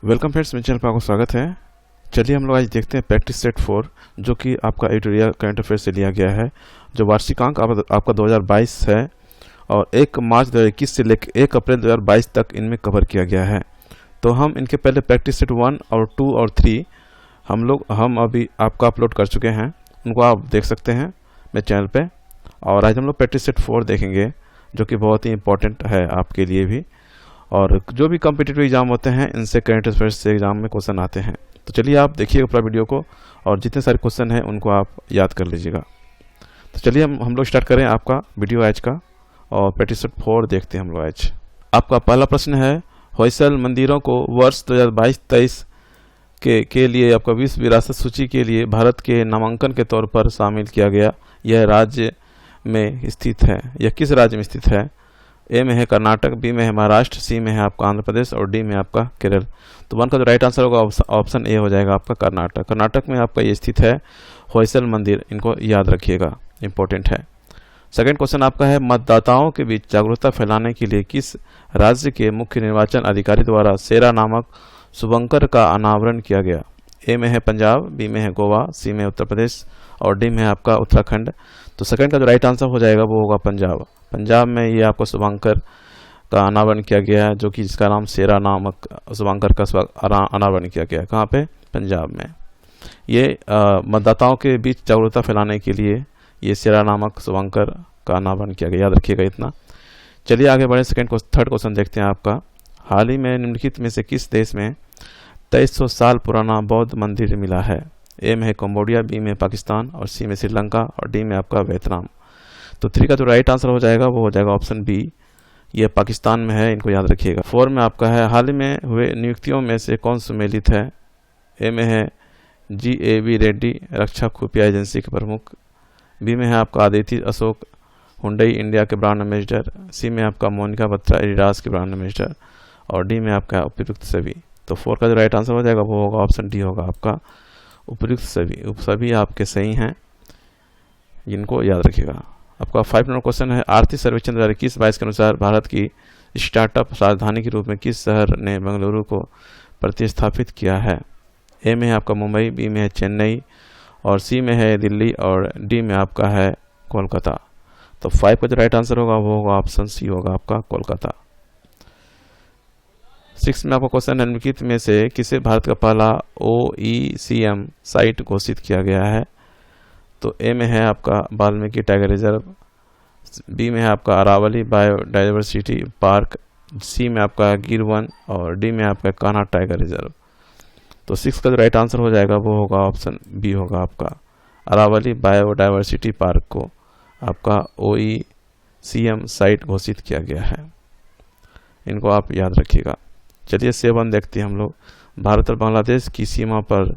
Welcome friends, मेरे channel पर आपका स्वागत है। चलिए हम लोग आज देखते हैं प्रैक्टिस सेट 4 जो कि आपका एडिटोरियल करंट अफेयर से लिया गया है। जो वार्षिकांक आपका 2022 है और 1 मार्च 2021 से लेकर 1 अप्रैल 2022 तक इनमें कवर किया गया है। तो हम इनके पहले प्रैक्टिस सेट 1 और 2 और 3 हम अभी आपका अपलोड कर चुके हैं, उनको आप देख सकते हैं मेरे चैनल पे। और आज हम लोग प्रैक्टिस सेट 4 देखेंगे जो कि बहुत ही इंपॉर्टेंट है आपके लिए भी, और जो भी कॉम्पिटिटिव एग्जाम होते हैं इनसे करंट अफेयर्स से एग्जाम में क्वेश्चन आते हैं। तो चलिए आप देखिएगा पूरा वीडियो को और जितने सारे क्वेश्चन हैं उनको आप याद कर लीजिएगा। तो चलिए हम लोग स्टार्ट करें आपका वीडियो आज का, और प्रैक्टिस सेट 4 देखते हैं हम लोग आज। आपका पहला प्रश्न है, होयसल मंदिरों को वर्ष 2022-23 के लिए आपका विश्व विरासत सूची के लिए भारत के नामांकन के तौर पर शामिल किया गया। यह राज्य में स्थित है, यह किस राज्य में स्थित है? ए में है कर्नाटक, बी में है महाराष्ट्र, सी में है आपका आंध्र प्रदेश और डी में आपका केरल। तो वन का जो राइट आंसर होगा ऑप्शन ए हो जाएगा आपका कर्नाटक। कर्नाटक में आपका ये स्थित है होयसल मंदिर, इनको याद रखिएगा, इंपॉर्टेंट है। सेकंड क्वेश्चन आपका है, मतदाताओं के बीच जागरूकता फैलाने के लिए किस राज्य के मुख्य निर्वाचन अधिकारी द्वारा सेरा नामक शुभंकर का अनावरण किया गया? ए में है पंजाब, बी में है गोवा, सी में उत्तर प्रदेश और डी में है आपका उत्तराखंड। तो सेकंड का जो राइट आंसर हो जाएगा वो होगा पंजाब। पंजाब में ये आपको शुभंकर का अनावरण किया गया है, जो कि जिसका नाम सेरा नामक शुभंकर का अनावरण किया गया है। कहाँ पे? पंजाब में। ये मतदाताओं के बीच जागरूकता फैलाने के लिए ये सेरा नामक शुभंकर का अनावरण किया गया, याद रखिएगा इतना। चलिए आगे बढ़े, थर्ड क्वेश्चन देखते हैं आपका। हाल ही में निम्नलिखित में से किस देश में 2300 साल पुराना बौद्ध मंदिर मिला है? ए में है कंबोडिया, बी में पाकिस्तान और सी में श्रीलंका और डी में आपका वियतनाम। तो 3 का जो राइट आंसर हो जाएगा वो हो जाएगा ऑप्शन बी, ये पाकिस्तान में है, इनको याद रखिएगा। 4 में आपका है, हाल ही में हुए नियुक्तियों में से कौन सुमेलित है? ए में है GAV रेड्डी, रक्षा खुफिया एजेंसी के प्रमुख। बी में है आपका आदित्य अशोक, हुंडई इंडिया के ब्रांड एम्बेसडर। सी में आपका मोनिका बत्रा, एडिडास के ब्रांड एम्बेसडर और डी में आपका उपयुक्त सभी। तो 4 का जो राइट आंसर हो जाएगा वो होगा ऑप्शन डी, होगा आपका उपयुक्त सभी। सभी आपके सही हैं, इनको याद रखिएगा। आपका 5 नंबर क्वेश्चन है, आर्थिक सर्वेक्षण 2021-22 के अनुसार भारत की स्टार्टअप राजधानी के रूप में किस शहर ने बेंगलुरु को प्रतिस्थापित किया है? ए में है आपका मुंबई, बी में है चेन्नई और सी में है दिल्ली और डी में आपका है कोलकाता। तो 5 का जो राइट आंसर होगा वो होगा ऑप्शन सी, होगा आपका कोलकाता। 6 में आपका क्वेश्चन है, निम्नलिखित में से किसे भारत का पहला OECM साइट घोषित किया गया है? तो ए में है आपका वाल्मीकि टाइगर रिजर्व, बी में है आपका अरावली बायोडाइवर्सिटी पार्क, सी में आपका गिर वन और डी में आपका कान्हा टाइगर रिजर्व। तो 6 का जो राइट आंसर हो जाएगा वो होगा ऑप्शन बी, होगा आपका अरावली बायोडाइवर्सिटी पार्क को आपका OECM साइट घोषित किया गया है, इनको आप याद रखिएगा। चलिए 7 देखते हैं हम लोग। भारत और बांग्लादेश की सीमा पर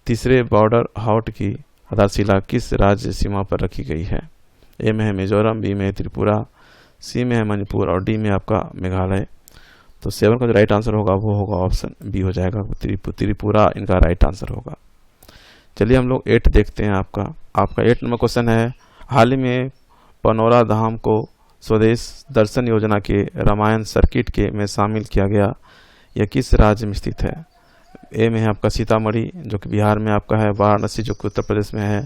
तीसरे बॉर्डर हाट की आधारशिला किस राज्य सीमा पर रखी गई है? ए में है मिजोरम, बी में है त्रिपुरा, सी में है मणिपुर और डी में आपका मेघालय। तो 7 का जो राइट आंसर होगा वो होगा ऑप्शन बी, हो जाएगा त्रिपुरा, इनका राइट आंसर होगा। चलिए हम लोग 8 देखते हैं आपका 8 नंबर क्वेश्चन है, हाल ही में पनौरा धाम को स्वदेश दर्शन योजना के रामायण सर्किट के में शामिल किया गया, यह किस राज्य में स्थित है? ए में है आपका सीतामढ़ी जो कि बिहार में आपका है, वाराणसी जो कि उत्तर प्रदेश में है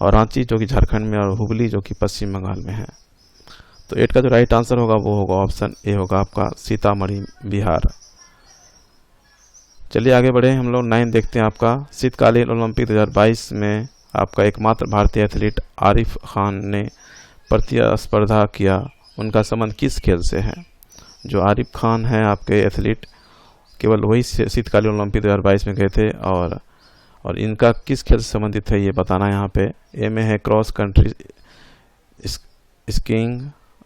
और रांची जो कि झारखंड में और हुगली जो कि पश्चिम बंगाल में है। तो 8 का जो राइट आंसर होगा वो होगा ऑप्शन ए, होगा आपका सीतामढ़ी, बिहार। चलिए आगे बढ़े, हम लोग 9 देखते हैं आपका। शीतकालीन ओलंपिक 2022 में आपका एकमात्र भारतीय एथलीट आरिफ खान ने प्रतिस्पर्धा किया, उनका संबंध किस खेल से है? जो आरिफ खान है आपके एथलीट, केवल वही शीतकालीन ओलंपिक 2022 में गए थे, और इनका किस खेल से संबंधित है ये बताना यहाँ पे। ए में है क्रॉस कंट्री स्कीइंग,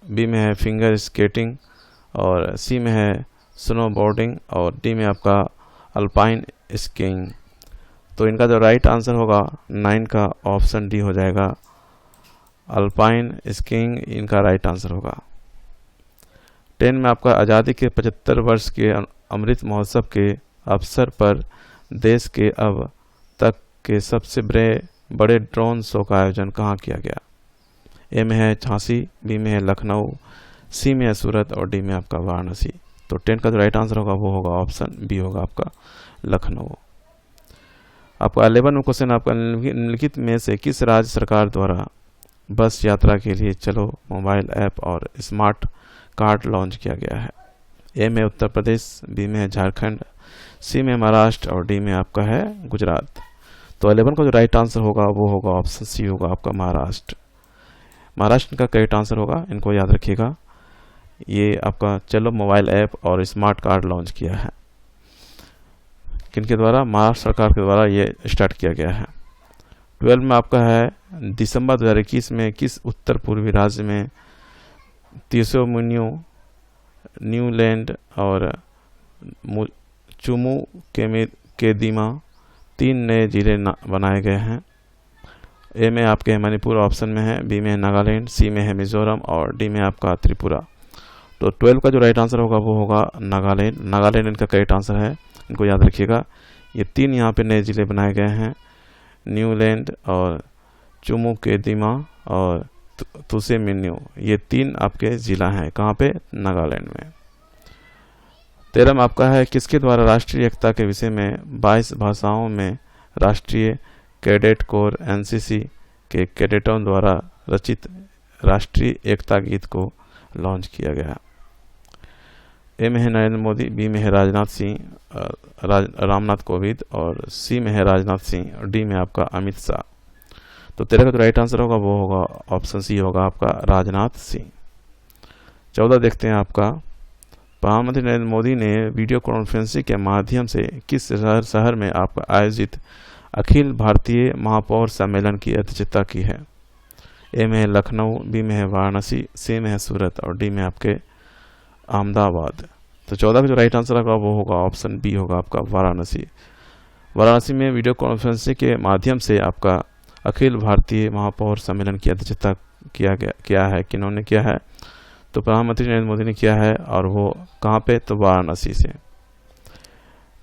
बी में है फिंगर स्केटिंग और सी में है स्नोबोर्डिंग और डी में आपका अल्पाइन स्कीइंग। तो इनका जो राइट आंसर होगा 9 का ऑप्शन डी हो जाएगा, अल्पाइन स्कीइंग इनका राइट आंसर होगा। 10 में आपका आज़ादी के 75 वर्ष के अमृत महोत्सव के अवसर पर देश के अब तक के सबसे बड़े ड्रोन शो का आयोजन कहाँ किया गया? ए में है झांसी, बी में है लखनऊ, सी में है सूरत और डी में आपका वाराणसी। तो 10 का जो राइट आंसर होगा वो होगा ऑप्शन बी होगा आपका लखनऊ। आपका 11 में क्वेश्चन आपका निम्नलिखित में से किस राज्य सरकार द्वारा बस यात्रा के लिए चलो मोबाइल ऐप और स्मार्ट कार्ड लॉन्च किया गया है? ए में उत्तर प्रदेश, बी में है झारखंड, सी में महाराष्ट्र और डी में आपका है गुजरात। तो 11 का जो राइट आंसर होगा वो होगा ऑप्शन सी होगा आपका महाराष्ट्र। महाराष्ट्र का करेक्ट आंसर होगा, इनको याद रखिएगा। ये आपका चलो मोबाइल ऐप और स्मार्ट कार्ड लॉन्च किया है किनके द्वारा? महाराष्ट्र सरकार के द्वारा ये स्टार्ट किया गया है। 12 में आपका है दिसंबर 2021 में किस उत्तर पूर्वी राज्य में त्रिशूर, न्यूलैंड और चुमू केदीमा 3 नए जिले बनाए गए हैं? ए में आपके मणिपुर ऑप्शन में है, बी में है नागालैंड, सी में है मिजोरम और डी में आपका त्रिपुरा। तो 12 का जो राइट आंसर होगा वो होगा नागालैंड। नागालैंड इनका करेक्ट आंसर है, इनको याद रखिएगा। ये 3 यहाँ पे नए जिले बनाए गए हैं, न्यूलैंड और चुमू केदीमा और तुसेमिन्यू, ये 3 आपके जिला हैं कहाँ पे? नागालैंड में। 13 में आपका है किसके द्वारा राष्ट्रीय एकता के विषय में 22 भाषाओं में राष्ट्रीय कैडेट कोर एनसीसी के कैडेटों द्वारा रचित राष्ट्रीय एकता गीत को लॉन्च किया गया? ए में है नरेंद्र मोदी, बी में है रामनाथ कोविंद और सी में है राजनाथ सिंह और डी में आपका अमित शाह। तो 13 का जो राइट आंसर होगा वो होगा ऑप्शन सी होगा आपका राजनाथ सिंह। 14 देखते हैं आपका प्रधानमंत्री नरेंद्र मोदी ने वीडियो कॉन्फ्रेंसिंग के माध्यम से किस शहर में आपका आयोजित अखिल भारतीय महापौर सम्मेलन की अध्यक्षता की है? ए में है लखनऊ, बी में है वाराणसी, सी में है सूरत और डी में आपके अहमदाबाद। तो 14 का जो राइट आंसर होगा वो होगा ऑप्शन बी होगा आपका वाराणसी। वाराणसी में वीडियो कॉन्फ्रेंसिंग के माध्यम से आपका अखिल भारतीय महापौर सम्मेलन की अध्यक्षता किया है। किन्होंने किया है? तो प्रधानमंत्री नरेंद्र मोदी ने किया है, और वो कहाँ पे? तो वाराणसी से।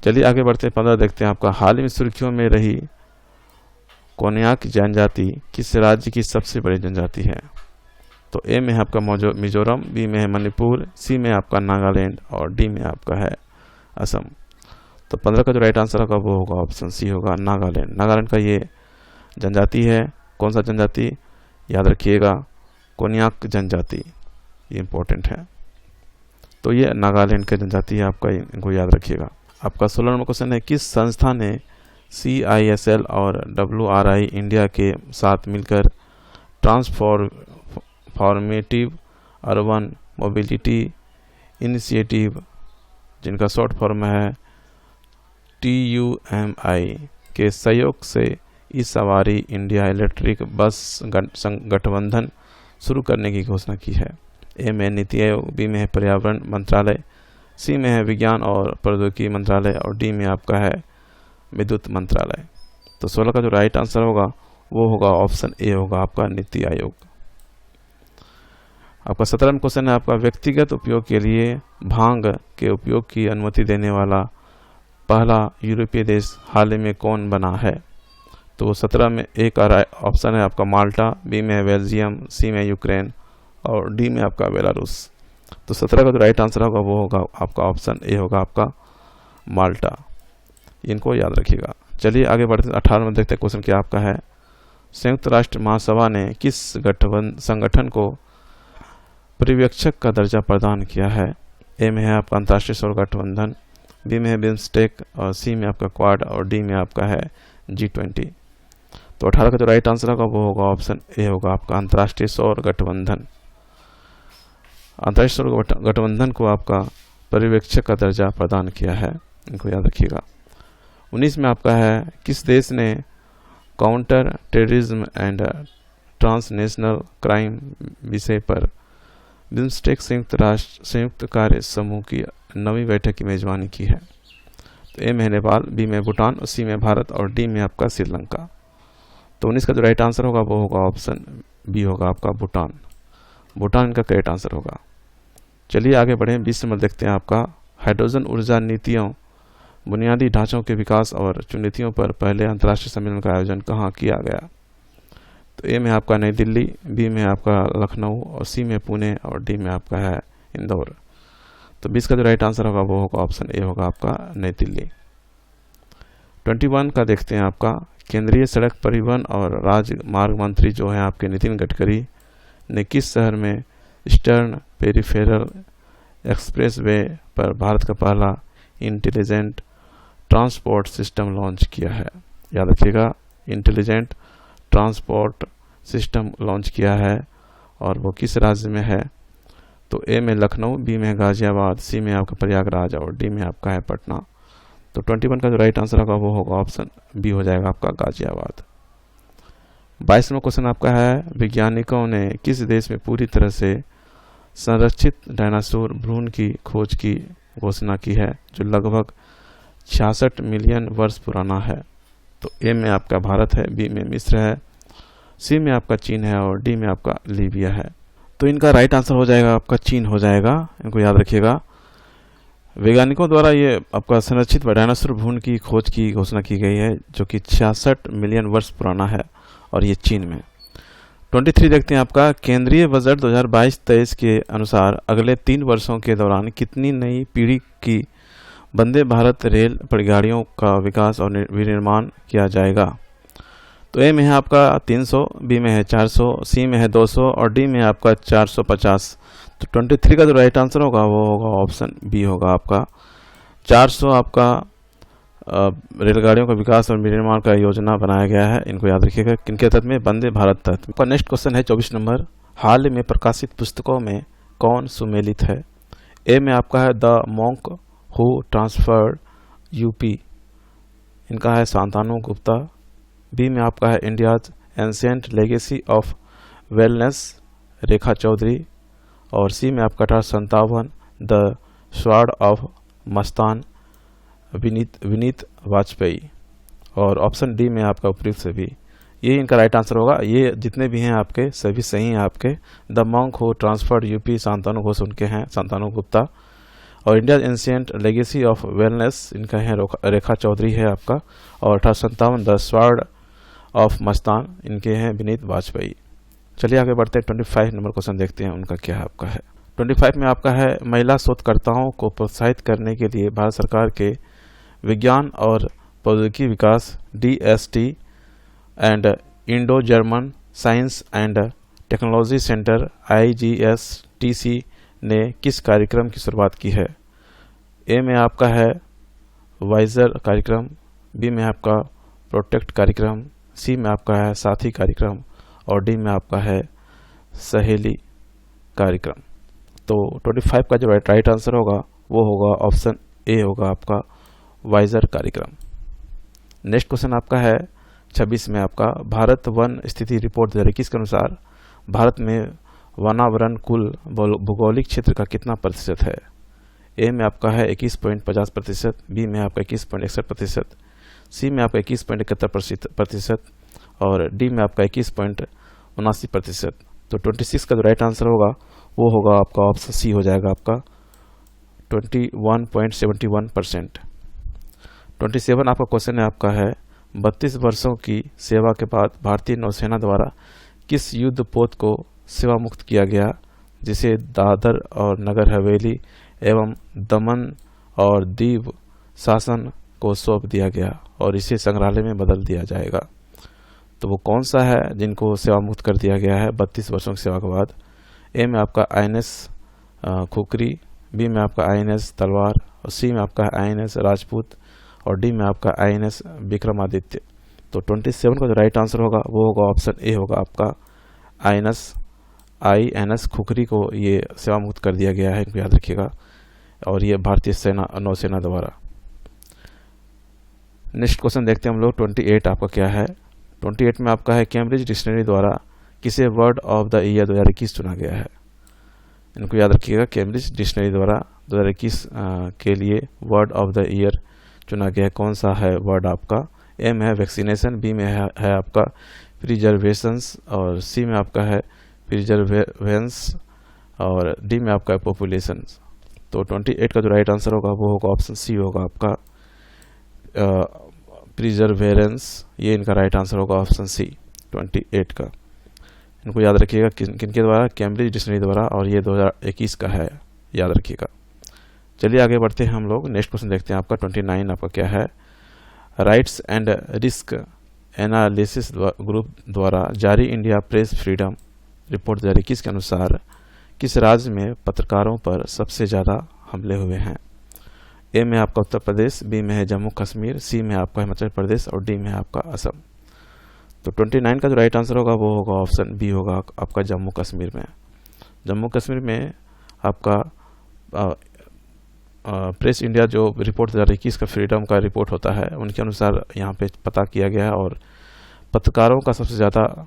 चलिए आगे बढ़ते हैं। 15 देखते हैं आपका हाल ही में सुर्खियों में रही कोन्याक जनजाति किस राज्य की सबसे बड़ी जनजाति है? तो ए में है आपका मिजोरम, बी में है मणिपुर, सी में आपका नागालैंड और डी में आपका है असम। तो 15 का जो राइट आंसर होगा वो होगा ऑप्शन सी होगा नागालैंड। नागालैंड का ये जनजाति है। कौन सा जनजाति? याद रखिएगा, कोन्याक जनजाति, ये इंपॉर्टेंट है। तो ये नागालैंड का जनजाति है आपका, इनको याद रखिएगा। आपका 16 नंबर क्वेश्चन है किस संस्था ने CISL और WRI इंडिया के साथ मिलकर ट्रांसफॉर्मेटिव अर्बन मोबिलिटी इनिशिएटिव, जिनका शॉर्ट फॉर्म है TUMI, के सहयोग से ई सवारी इंडिया इलेक्ट्रिक बस गठबंधन शुरू करने की घोषणा की है? ए में नीति आयोग, बी में है पर्यावरण मंत्रालय, सी में है विज्ञान और प्रौद्योगिकी मंत्रालय और डी में आपका है विद्युत मंत्रालय। तो 16 का जो राइट आंसर होगा वो होगा ऑप्शन ए होगा आपका नीति आयोग। आपका 17वां क्वेश्चन है आपका व्यक्तिगत उपयोग के लिए भांग के उपयोग की अनुमति देने वाला पहला यूरोपीय देश हाल ही में कौन बना है? तो 17 में ए का ऑप्शन है आपका माल्टा, बी में है बेल्जियम, सी में यूक्रेन और डी में आपका बेलारूस। तो 17 का जो राइट आंसर होगा वो होगा आपका ऑप्शन ए होगा आपका माल्टा, इनको याद रखिएगा। चलिए आगे बढ़ते 18 में देखते हैं क्वेश्चन क्या आपका है। संयुक्त राष्ट्र महासभा ने किस संगठन को पर्यवेक्षक का दर्जा प्रदान किया है? ए में है आपका अंतर्राष्ट्रीय सौर गठबंधन, बी में है बिम्स्टेक और सी में आपका क्वाड और डी में आपका है G20। तो 18 का जो राइट आंसर होगा वो होगा ऑप्शन ए होगा आपका अंतर्राष्ट्रीय सौर गठबंधन। अंतर्राष्ट्रीय सौर गठबंधन को आपका पर्यवेक्षक का दर्जा प्रदान किया है, इनको याद रखिएगा। 19 में आपका है किस देश ने counter terrorism and transnational crime विषय पर बिम्स्टेक संयुक्त कार्य समूह की 9वीं बैठक की मेजबानी की है? तो ए में नेपाल, बी में भूटान, सी में भारत और डी में आपका श्रीलंका। तो 19 का जो राइट आंसर होगा वो होगा ऑप्शन बी होगा आपका भूटान। भूटान का करेक्ट आंसर होगा। चलिए आगे बढ़ें। 20 नंबर देखते हैं आपका हाइड्रोजन ऊर्जा नीतियों, बुनियादी ढांचों के विकास और चुनौतियों पर पहले अंतर्राष्ट्रीय सम्मेलन का आयोजन कहाँ किया गया? तो ए में आपका नई दिल्ली, बी में आपका लखनऊ और सी में पुणे और डी में आपका है इंदौर। तो तो 20 का जो राइट आंसर होगा वो होगा ऑप्शन ए होगा आपका नई दिल्ली। 21 का देखते हैं आपका, केंद्रीय सड़क परिवहन और राजमार्ग मंत्री जो है आपके नितिन गडकरी ने किस शहर में ईस्टर्न पेरिफेरल एक्सप्रेसवे पर भारत का पहला इंटेलिजेंट ट्रांसपोर्ट सिस्टम लॉन्च किया है? याद रखिएगा, इंटेलिजेंट ट्रांसपोर्ट सिस्टम लॉन्च किया है और वो किस राज्य में है? तो ए में लखनऊ, बी में गाजियाबाद, सी में आपका प्रयागराज और डी में आपका है पटना। तो 21 का जो राइट आंसर होगा वो होगा ऑप्शन बी हो जाएगा आपका गाजियाबाद। 22वां क्वेश्चन आपका है, वैज्ञानिकों ने किस देश में पूरी तरह से संरक्षित डायनासोर भ्रूण की खोज की घोषणा की है जो लगभग 66 मिलियन वर्ष पुराना है? तो ए में आपका भारत है, बी में मिस्र है, सी में आपका चीन है और डी में आपका लीबिया है। तो इनका राइट आंसर हो जाएगा आपका चीन हो जाएगा, इनको याद रखिएगा। वैज्ञानिकों द्वारा ये आपका संरक्षित डायनासोर भ्रूण की खोज की घोषणा की गई है जो कि 66 मिलियन वर्ष पुराना है और ये चीन में। 23 देखते हैं आपका, केंद्रीय बजट 2022-23 के अनुसार अगले 3 वर्षों के दौरान कितनी नई पीढ़ी की वंदे भारत रेल गाड़ियों का विकास और विनिर्माण किया जाएगा? तो ए में है आपका 300, बी में है 400, सी में है 200 और डी में आपका 450। तो 23 का जो राइट आंसर होगा वो होगा ऑप्शन बी होगा आपका 400 आपका रेलगाड़ियों का विकास और विनिर्माण का योजना बनाया गया है। इनको याद रखिएगा, किनके तहत में? वंदे भारत तहत। आपका नेक्स्ट क्वेश्चन है 24 नंबर, हाल में प्रकाशित पुस्तकों में कौन सुमेलित है? ए में आपका है the monk who transformed UP, इनका है शांतनु गुप्ता। बी में आपका है India's ancient legacy of wellness, Rekha Chaudhary. और सी में आपका 1857 the sword of Mastan, Vineet Vajpayee. और ऑप्शन डी में आपका उपयुक्त सभी, ये इनका राइट आंसर होगा। ये जितने भी हैं आपके सभी सही हैं आपके। The monk who transformed UP Shantanu Ghosh उनके हैं, शांतनु गुप्ता। और India ancient legacy of wellness इनका है रेखा चौधरी है आपका। और 1857 द स्वार्ड ऑफ मस्तान इनके हैं विनीत वाजपेयी। चलिए आगे बढ़ते हैं, 25 नंबर क्वेश्चन देखते हैं उनका क्या है आपका है। 25 में आपका है, महिला शोधकर्ताओं को प्रोत्साहित करने के लिए भारत सरकार के विज्ञान और प्रौद्योगिकी विकास DST and Indo German science and technology centre IGSTC ने किस कार्यक्रम की शुरुआत की है? ए में आपका है वाइजर कार्यक्रम, बी में आपका प्रोटेक्ट कार्यक्रम, सी में आपका है साथी कार्यक्रम और डी में आपका है सहेली कार्यक्रम। तो 25 का जो राइट आंसर होगा वो होगा ऑप्शन ए होगा आपका वाइजर कार्यक्रम। नेक्स्ट क्वेश्चन आपका है 26 में आपका, भारत वन स्थिति रिपोर्ट 2021 के अनुसार भारत में वनावरण कुल भौगोलिक क्षेत्र का कितना प्रतिशत है? ए में आपका है 21.50%, बी में आपका 21.61%, सी में आपका 21.71% और डी में आपका 21.79%। तो 26 का जो राइट आंसर होगा वो होगा आपका ऑप्शन सी हो जाएगा आपका 21.71%। 27 आपका क्वेश्चन है आपका है, 32 वर्षों की सेवा के बाद भारतीय नौसेना द्वारा किस युद्ध पोत को सेवा मुक्त किया गया जिसे दादर और नगर हवेली एवं दमन और दीव शासन को सौंप दिया गया और इसे संग्रहालय में बदल दिया जाएगा? तो वो कौन सा है जिनको सेवा मुक्त कर दिया गया है 32 वर्षों की सेवा के बाद? ए में आपका INS खुकरी, बी में आपका INS तलवार और सी में आपका INS राजपूत और डी में आपका INS विक्रमादित्य। तो 27 का जो राइट आंसर होगा वो होगा ऑप्शन ए होगा आपका INS खुकरी को ये सेवा मुक्त कर दिया गया है, इनको याद रखिएगा। और ये भारतीय सेना नौसेना द्वारा। नेक्स्ट क्वेश्चन देखते हैं हम लोग 28 आपका क्या है। 28 में आपका है, कैम्ब्रिज डिक्शनरी द्वारा किसे वर्ड ऑफ द ईयर 2021 चुना गया है? इनको याद रखिएगा, कैम्ब्रिज डिक्शनरी द्वारा 2021 के लिए वर्ड ऑफ द ईयर चुना गया है। कौन सा है वर्ड आपका? ए में है वैक्सीनेशन, बी में है आपका प्रिजर्वेशंस और सी में आपका है प्रिजर्वेंस और डी में आपका है पॉपुलेशन। तो 28 का जो राइट आंसर होगा वो होगा ऑप्शन सी होगा आपका प्रिजर्वेरेंस, ये इनका राइट आंसर होगा ऑप्शन सी 28 का। इनको याद रखिएगा, किनके द्वारा? कैम्ब्रिज डिक्शनरी द्वारा और ये 2021 का है, याद रखिएगा। चलिए आगे बढ़ते हैं हम लोग। नेक्स्ट क्वेश्चन देखते हैं आपका 29 आपका क्या है। Rights and risk analysis group द्वारा जारी इंडिया प्रेस फ्रीडम रिपोर्ट 2021 के अनुसार किस राज्य में पत्रकारों पर सबसे ज़्यादा हमले हुए हैं? ए में आपका उत्तर प्रदेश, बी में है जम्मू कश्मीर, सी में आपका हिमाचल प्रदेश और डी में है आपका असम। तो 29 का जो राइट आंसर होगा वो होगा ऑप्शन बी होगा आपका जम्मू कश्मीर में। जम्मू कश्मीर में आपका प्रेस इंडिया जो रिपोर्ट 2021 का फ्रीडम का रिपोर्ट होता है उनके अनुसार यहाँ पे पता किया गया है, और पत्रकारों का सबसे ज़्यादा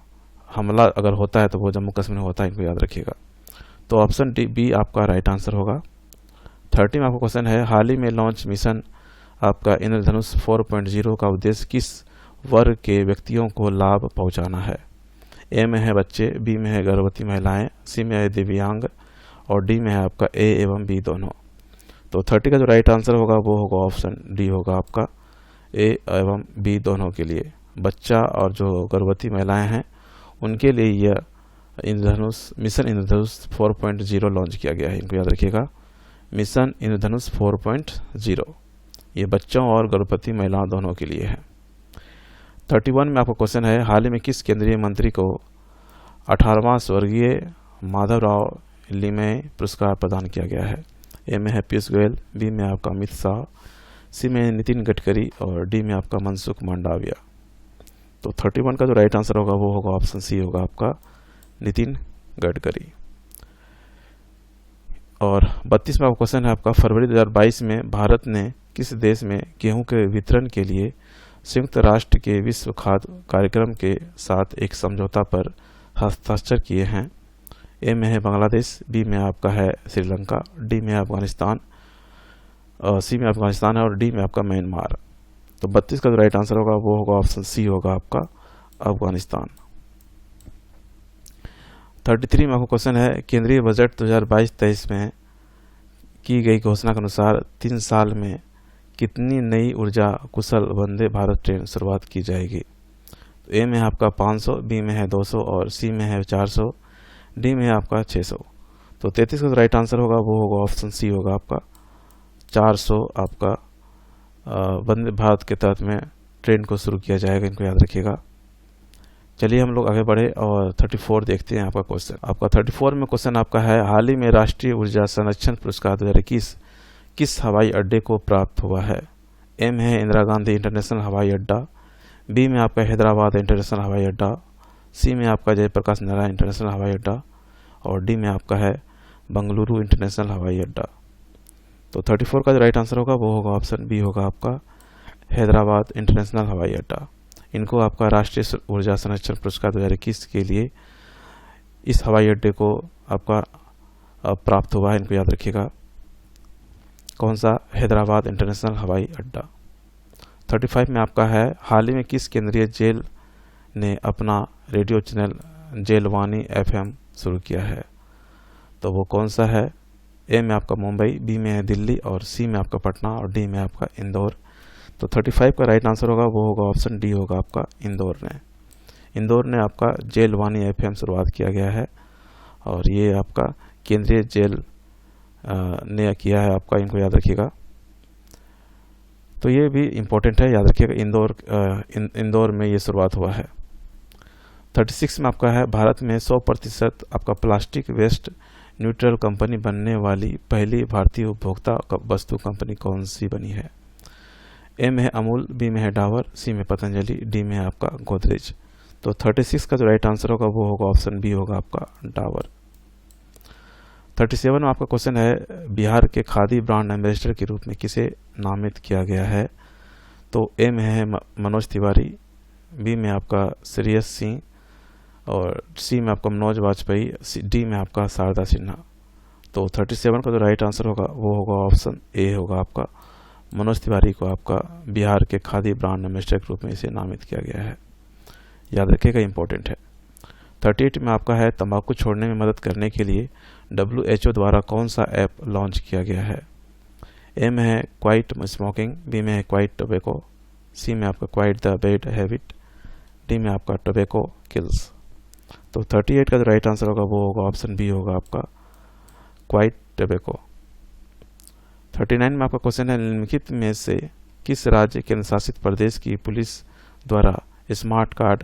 हमला अगर होता है तो वो जम्मू कश्मीर में होता है, इनको याद रखिएगा। तो ऑप्शन डी बी आपका राइट आंसर होगा। 30 में आपका क्वेश्चन है, हाल ही में लॉन्च मिशन आपका इंद्रधनुष 4.0 का उद्देश्य किस वर्ग के व्यक्तियों को लाभ पहुँचाना है? ए में है बच्चे, बी में है गर्भवती महिलाएं, सी में है दिव्यांग और डी में है आपका ए एवं बी दोनों। तो 30 का जो राइट आंसर होगा वो होगा ऑप्शन डी होगा आपका ए एवं बी दोनों के लिए। बच्चा और जो गर्भवती महिलाएं हैं उनके लिए यह मिशन इंद्रधनुष 4.0 लॉन्च किया गया है, इनको याद रखिएगा। मिशन इंद्रधनुष 4.0 ये बच्चों और गर्भवती महिलाओं दोनों के लिए है। 31 में आपका क्वेश्चन है, हाल ही में किस केंद्रीय मंत्री को 18वां स्वर्गीय माधवराव लिमये पुरस्कार प्रदान किया गया है? ए में है पीयूष गोयल, बी में आपका अमित शाह, सी में नितिन गडकरी और डी में आपका मनसुख मांडविया। तो 31 का जो राइट आंसर होगा वो होगा ऑप्शन सी होगा आपका नितिन गडकरी। और 32 में आपका क्वेश्चन है आपका, फरवरी 2022 में भारत ने किस देश में गेहूं के वितरण के लिए संयुक्त राष्ट्र के विश्व खाद्य कार्यक्रम के साथ एक समझौता पर हस्ताक्षर किए हैं? ए में है बांग्लादेश, बी में आपका है श्रीलंका, डी में अफगानिस्तान, सी में अफगानिस्तान है और डी में आपका म्यांमार। तो 32 का जो राइट आंसर होगा वो होगा ऑप्शन सी होगा आपका अफगानिस्तान। 33 में आपका क्वेश्चन है, केंद्रीय बजट 2022-23 में की गई घोषणा के अनुसार 3 साल में कितनी नई ऊर्जा कुशल वंदे भारत ट्रेन शुरुआत की जाएगी? तो ए में आपका 500, बी में है 200 और सी में है 400, डी में है आपका 600। तो 33 का जो राइट आंसर होगा वो होगा ऑप्शन सी होगा आपका 400 आपका वंदे भारत के तहत में ट्रेन को शुरू किया जाएगा, इनको याद रखिएगा। चलिए हम लोग आगे बढ़े और 34 देखते हैं आपका क्वेश्चन। आपका 34 में क्वेश्चन आपका है, हाल ही में राष्ट्रीय ऊर्जा संरक्षण पुरस्कार 2021 किस हवाई अड्डे को प्राप्त हुआ है? ए में है इंदिरा गांधी इंटरनेशनल हवाई अड्डा, बी में आपका हैदराबाद इंटरनेशनल हवाई अड्डा, सी में आपका जयप्रकाश नारायण इंटरनेशनल हवाई अड्डा और डी में आपका है बंगलुरु इंटरनेशनल हवाई अड्डा। तो 34 का जो राइट आंसर होगा वो होगा ऑप्शन बी होगा आपका हैदराबाद इंटरनेशनल हवाई अड्डा। इनको आपका राष्ट्रीय ऊर्जा संरक्षण पुरस्कार 2021 के लिए इस हवाई अड्डे को आपका प्राप्त हुआ है, इनको याद रखिएगा। कौन सा? हैदराबाद इंटरनेशनल हवाई अड्डा। 35 में आपका है, हाल ही में किस केंद्रीय जेल ने अपना रेडियो चैनल जेलवानी FM शुरू किया है? तो वो कौन सा है? ए में आपका मुंबई, बी में है दिल्ली और सी में आपका पटना और डी में आपका इंदौर। तो 35 का राइट आंसर होगा वो होगा ऑप्शन डी होगा आपका इंदौर ने। इंदौर ने आपका जेलवानी FM शुरुआत किया गया है और ये आपका केंद्रीय जेल ने किया है आपका, इनको याद रखिएगा। तो ये भी इम्पोर्टेंट है, याद रखिएगा। इंदौर में ये शुरुआत हुआ है। 36 में आपका है, भारत में 100% आपका प्लास्टिक वेस्ट न्यूट्रल कंपनी बनने वाली पहली भारतीय उपभोक्ता वस्तु कंपनी कौन सी बनी है? ए में है अमूल, बी में है डाबर, सी में पतंजलि, डी में है आपका गोदरेज। तो 36 का जो राइट आंसर होगा वो होगा ऑप्शन बी होगा आपका डाबर। 37 में आपका क्वेश्चन है, बिहार के खादी ब्रांड एम्बेसडर के रूप में किसे नामित किया गया है? तो ए में है मनोज तिवारी, बी में आपका श्रेयस सिंह और सी में आपका मनोज वाजपेयी, डी में आपका शारदा सिन्हा। तो 37 का जो राइट आंसर होगा वो होगा ऑप्शन ए होगा आपका मनोज तिवारी को आपका बिहार के खादी ब्रांड एम्बेसडर के रूप में इसे नामित किया गया है, याद रखिएगा, इंपॉर्टेंट है। 38 में आपका है, तंबाकू छोड़ने में मदद करने के लिए WHO द्वारा कौन सा ऐप लॉन्च किया गया है? ए में है क्वाइट स्मोकिंग, बी में है क्वाइट टोबैको, सी में आपका quite the bad habit, D में आपका टोबैको किल्स। तो 38 का जो राइट आंसर होगा वो होगा ऑप्शन बी होगा आपका क्वाइट टोबैको। 39 में आपका क्वेश्चन है, निम्नलिखित में से किस राज्य केंद्र शासित प्रदेश की पुलिस द्वारा स्मार्ट कार्ड,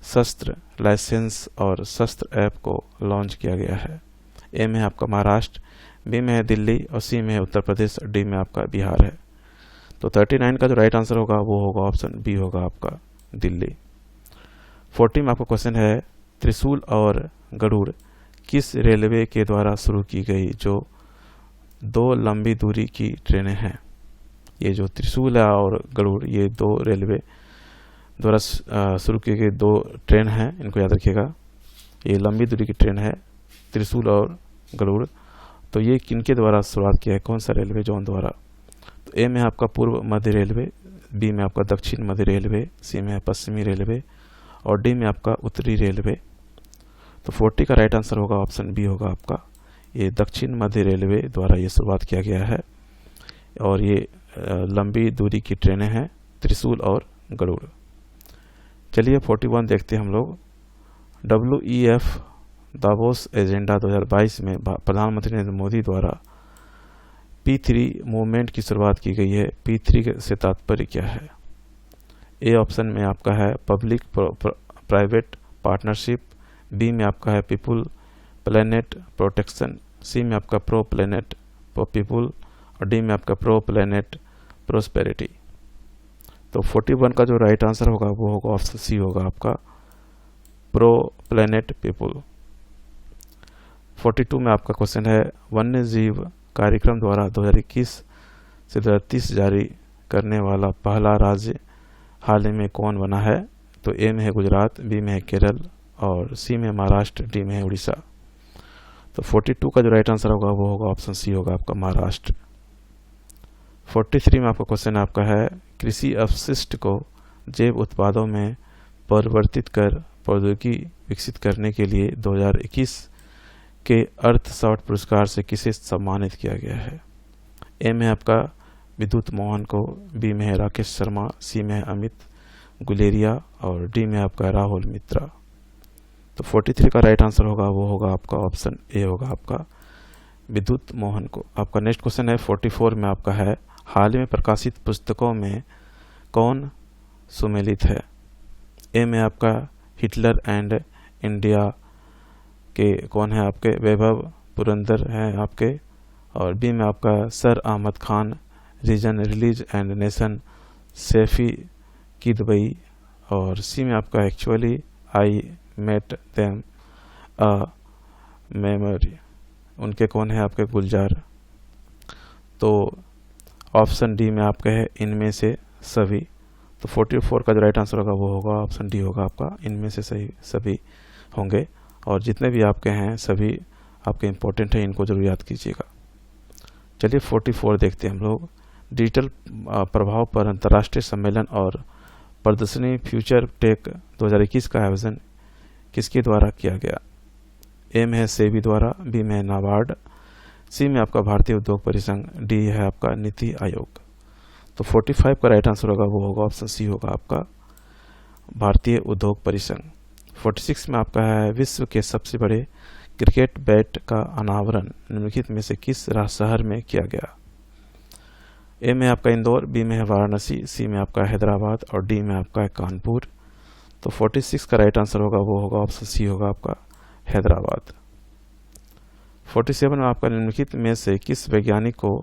शस्त्र लाइसेंस और शस्त्र ऐप को लॉन्च किया गया है? ए में है आपका महाराष्ट्र, बी में है दिल्ली और सी में है उत्तर प्रदेश और डी में आपका बिहार है। तो 39 का जो राइट आंसर होगा वो होगा ऑप्शन बी होगा आपका दिल्ली। 40 में आपका क्वेश्चन है, त्रिशूल और गरुड़ किस रेलवे के द्वारा शुरू की गई जो 2 लंबी दूरी की ट्रेनें हैं? ये जो त्रिशूल है और गरुड़ ये 2 रेलवे द्वारा शुरू की गई 2 ट्रेन हैं, इनको याद रखिएगा। ये लंबी दूरी की ट्रेन है त्रिशूल और गरुड़। तो ये किनके द्वारा शुरुआत किया है, कौन सा रेलवे जोन द्वारा? तो ए में आपका पूर्व मध्य रेलवे, बी में आपका दक्षिण मध्य रेलवे, सी में है पश्चिमी रेलवे और डी में आपका उत्तरी रेलवे। तो 40 का राइट आंसर होगा ऑप्शन बी होगा आपका, ये दक्षिण मध्य रेलवे द्वारा ये शुरुआत किया गया है और ये लंबी दूरी की ट्रेनें हैं त्रिशूल और गरुड़। चलिए 41 देखते हैं हम लोग। WEF दावोस एजेंडा 2022 में प्रधानमंत्री नरेंद्र मोदी द्वारा P3 मूवमेंट की शुरुआत की गई है। P3 से तात्पर्य क्या है? ए ऑप्शन में आपका है पब्लिक प्राइवेट पार्टनरशिप, बी में आपका है पीपुल प्लेनेट प्रोटेक्शन, सी में आपका प्रो प्लेनेट पीपुल और डी में आपका प्रो प्लेनेट प्रोस्पेरिटी। तो 41 का जो राइट आंसर होगा वो होगा ऑप्शन सी होगा आपका प्रो प्लेनेट पीपुल। 42 में आपका क्वेश्चन है, वन्य जीव कार्यक्रम द्वारा 2021 से 2030 जारी करने वाला पहला राज्य हाल ही में कौन बना है? तो ए में है गुजरात, बी में है केरल और सी में महाराष्ट्र, डी में है उड़ीसा। तो 42 का जो राइट आंसर होगा वो होगा ऑप्शन सी होगा आपका महाराष्ट्र। 43 में आपका क्वेश्चन आपका है, कृषि अपशिष्ट को जैव उत्पादों में परिवर्तित कर प्रौद्योगिकी विकसित करने के लिए 2021 के अर्थशास्त्र पुरस्कार से किसे सम्मानित किया गया है? ए में आपका विद्युत मोहन को, बी में है राकेश शर्मा, सी में है अमित गुलेरिया और डी में आपका राहुल मित्रा। तो 43 का राइट आंसर होगा वो होगा आपका ऑप्शन ए होगा आपका विद्युत मोहन को। आपका नेक्स्ट क्वेश्चन है 44 में आपका है, हाल ही में प्रकाशित पुस्तकों में कौन सुमेलित है? ए में आपका हिटलर एंड इंडिया के कौन है आपके वैभव पुरंदर हैं आपके और बी में आपका sir Ahmad Khan, reason release and nation Saifi की दुबई और सी में आपका actually I met them a memory, उनके कौन है आपके गुलजार। तो ऑप्शन डी में आपका है इनमें से सभी। तो 44 का जो राइट आंसर होगा वो होगा ऑप्शन डी होगा आपका इनमें से सही सभी होंगे और जितने भी आपके हैं सभी आपके इम्पोर्टेंट हैं, इनको जरूर याद कीजिएगा। चलिए 44 देखते हैं हम लोग। डिजिटल प्रभाव पर अंतर्राष्ट्रीय सम्मेलन और प्रदर्शनी फ्यूचर टेक 2021 का आयोजन किसके द्वारा किया गया? ए में है सेबी द्वारा, बी में है नाबार्ड, सी में आपका भारतीय उद्योग परिसंघ, डी है आपका नीति आयोग। तो 45 का राइट आंसर होगा वो होगा ऑप्शन सी होगा आपका भारतीय उद्योग परिसंघ। 46 में आपका है, विश्व के सबसे बड़े क्रिकेट बैट का अनावरण निम्नलिखित में से किस शहर में किया गया? ए में आपका इंदौर, बी में है वाराणसी, सी में आपका हैदराबाद और डी में आपका है कानपुर। तो 46 का राइट आंसर होगा वो होगा ऑप्शन सी होगा आपका हैदराबाद। 47 में आपका निम्नलिखित में से किस वैज्ञानिक को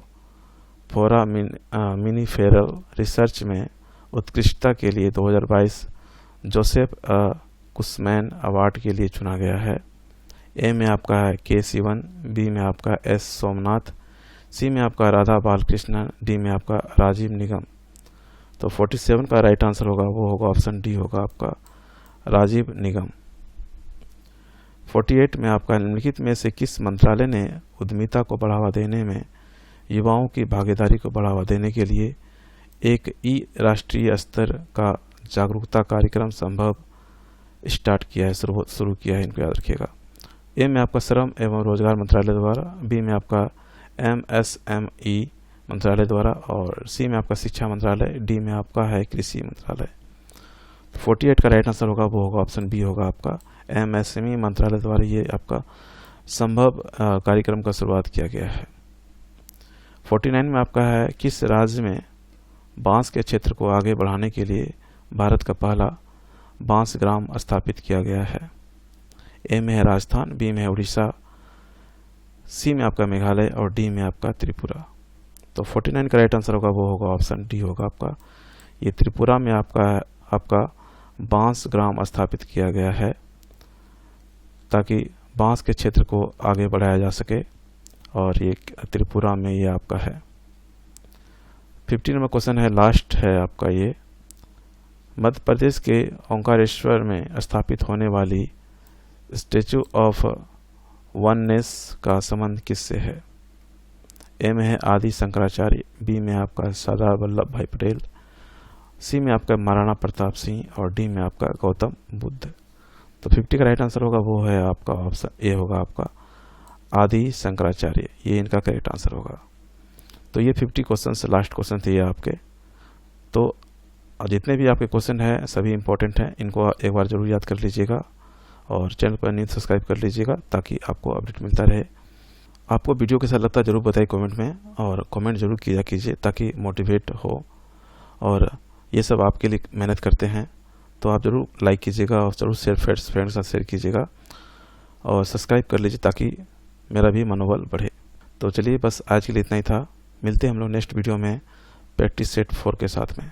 फोरा मिनीफेरल रिसर्च में उत्कृष्टता के लिए 2022 जोसेफ कुसमैन अवार्ड के लिए चुना गया है? ए में आपका है के सिवन, बी में आपका एस सोमनाथ, सी में आपका राधा बालकृष्णन, डी में आपका राजीव निगम। तो 47 का राइट आंसर होगा वो होगा ऑप्शन डी होगा आपका राजीव निगम। 48 में आपका निम्नलिखित में से किस मंत्रालय ने उद्यमिता को बढ़ावा देने में युवाओं की भागीदारी को बढ़ावा देने के लिए एक राष्ट्रीय स्तर का जागरूकता कार्यक्रम संभव स्टार्ट किया है, शुरू किया है, इनको याद रखिएगा। ए में आपका श्रम एवं रोजगार मंत्रालय द्वारा, बी में आपका MSME मंत्रालय द्वारा और सी में आपका शिक्षा मंत्रालय, डी में आपका है कृषि मंत्रालय। 48 का राइट आंसर होगा वो होगा ऑप्शन बी होगा आपका MSME मंत्रालय द्वारा ये आपका संभव कार्यक्रम का शुरुआत किया गया है। 49 में आपका है किस राज्य में बांस के क्षेत्र को आगे बढ़ाने के लिए भारत का पहला बांस ग्राम स्थापित किया गया है? ए में है राजस्थान, बी में है उड़ीसा, सी में आपका मेघालय और डी में आपका त्रिपुरा। तो 49 का राइट आंसर होगा वो होगा ऑप्शन डी होगा आपका। ये त्रिपुरा में आपका बांस ग्राम स्थापित किया गया है ताकि बांस के क्षेत्र को आगे बढ़ाया जा सके, और ये त्रिपुरा में ये आपका है। 15 नंबर क्वेश्चन है, लास्ट है आपका ये। मध्य प्रदेश के ओंकारेश्वर में स्थापित होने वाली स्टैचू ऑफ वननेस का संबंध किससे है? ए में है आदि शंकराचार्य, बी में आपका सरदार वल्लभ भाई पटेल, सी में आपका महाराणा प्रताप सिंह और डी में आपका गौतम बुद्ध। तो 50 का राइट आंसर होगा वो है आपका ऑप्शन ए होगा आपका आदि शंकराचार्य, ये इनका करेक्ट आंसर होगा। तो ये 50 क्वेश्चन से लास्ट क्वेश्चन थे ये आपके। तो जितने भी आपके क्वेश्चन हैं सभी इंपॉर्टेंट हैं, इनको एक बार जरूर याद कर लीजिएगा और चैनल पर नहीं सब्सक्राइब कर लीजिएगा ताकि आपको अपडेट मिलता रहे। आपको वीडियो कैसा लगता है जरूर बताइए कमेंट में, और कमेंट जरूर किया कीजिए ताकि मोटिवेट हो, और ये सब आपके लिए मेहनत करते हैं। तो आप ज़रूर लाइक कीजिएगा और ज़रूर फ्रेंड्स के साथ शेयर कीजिएगा और सब्सक्राइब कर लीजिए ताकि मेरा भी मनोबल बढ़े। तो चलिए बस आज के लिए इतना ही था, मिलते हैं हम लोग नेक्स्ट वीडियो में प्रैक्टिस सेट 4 के साथ में।